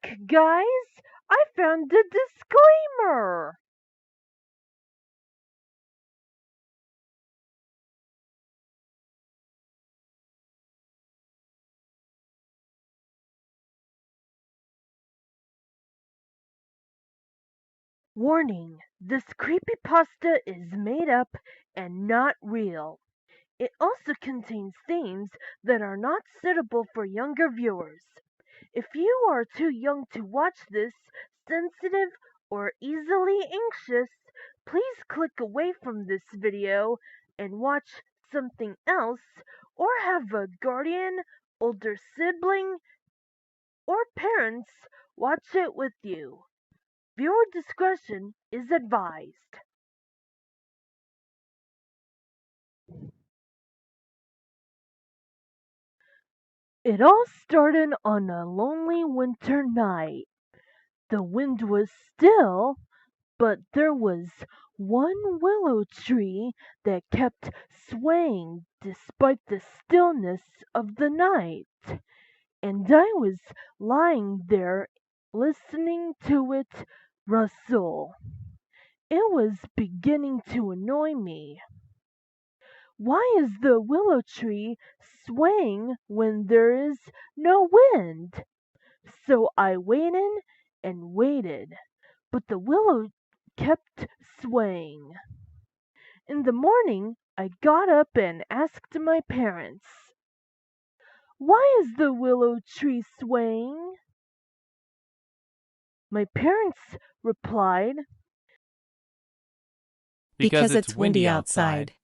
Look, guys! I found the disclaimer! Warning: this creepypasta is made up and not real. It also contains themes that are not suitable for younger viewers. If you are too young to watch this, sensitive, or easily anxious, please click away from this video and watch something else, or have a guardian, older sibling, or parents watch it with you. Viewer discretion is advised. It all started on a lonely winter night. The wind was still, but there was one willow tree that kept swaying despite the stillness of the night, and I was lying there listening to it rustle. It was beginning to annoy me. Why is the willow tree swaying when there is no wind? So I waited and waited, but the willow kept swaying. In the morning I got up and asked my parents, "Why is the willow tree swaying?" My parents replied, Because it's windy outside.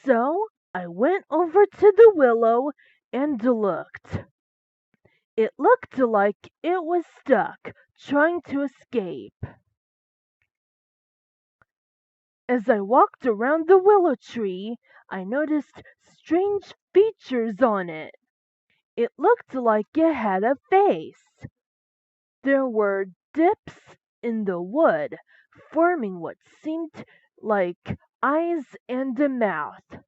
So I went over to the willow and looked. It looked like it was stuck, trying to escape. As I walked around the willow tree, I noticed strange features on it. It looked like it had a face. There were dips in the wood, forming what seemed like eyes and a mouth.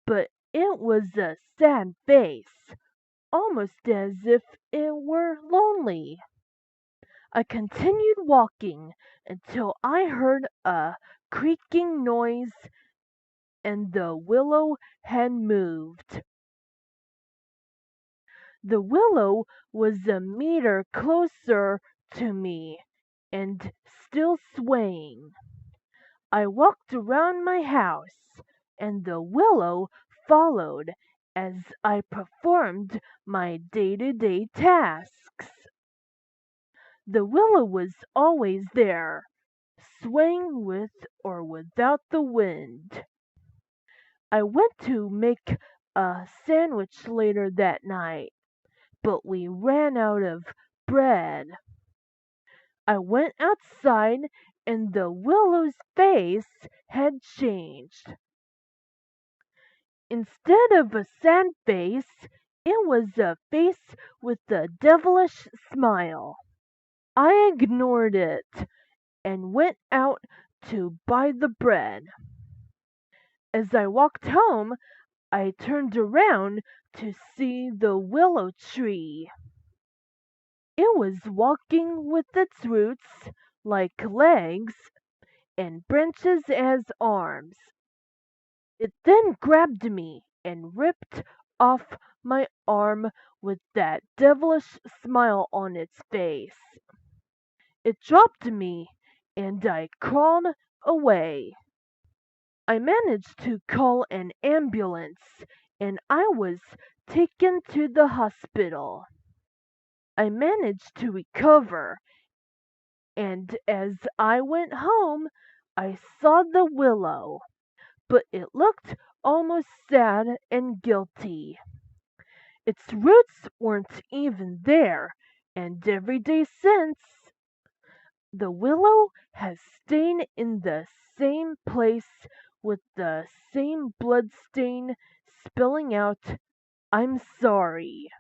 But it was a sad face, almost as if it were lonely. I continued walking until I heard a creaking noise and the willow had moved. The willow was a meter closer to me and still swaying. I walked around my house, and the willow followed as I performed my day-to-day tasks. The willow was always there, swaying with or without the wind. I went to make a sandwich later that night, but we ran out of bread. I went outside and the willow's face had changed. Instead of a sad face, it was a face with a devilish smile. I ignored it and went out to buy the bread. As I walked home, I turned around to see the willow tree. It was walking with its roots like legs and branches as arms. It then grabbed me and ripped off my arm with that devilish smile on its face. It dropped me and I crawled away. I managed to call an ambulance and I was taken to the hospital. I managed to recover, and as I went home I saw the willow, but it looked almost sad and guilty. Its roots weren't even there, and every day since, the willow has stayed in the same place with the same blood stain spilling out. I'm sorry.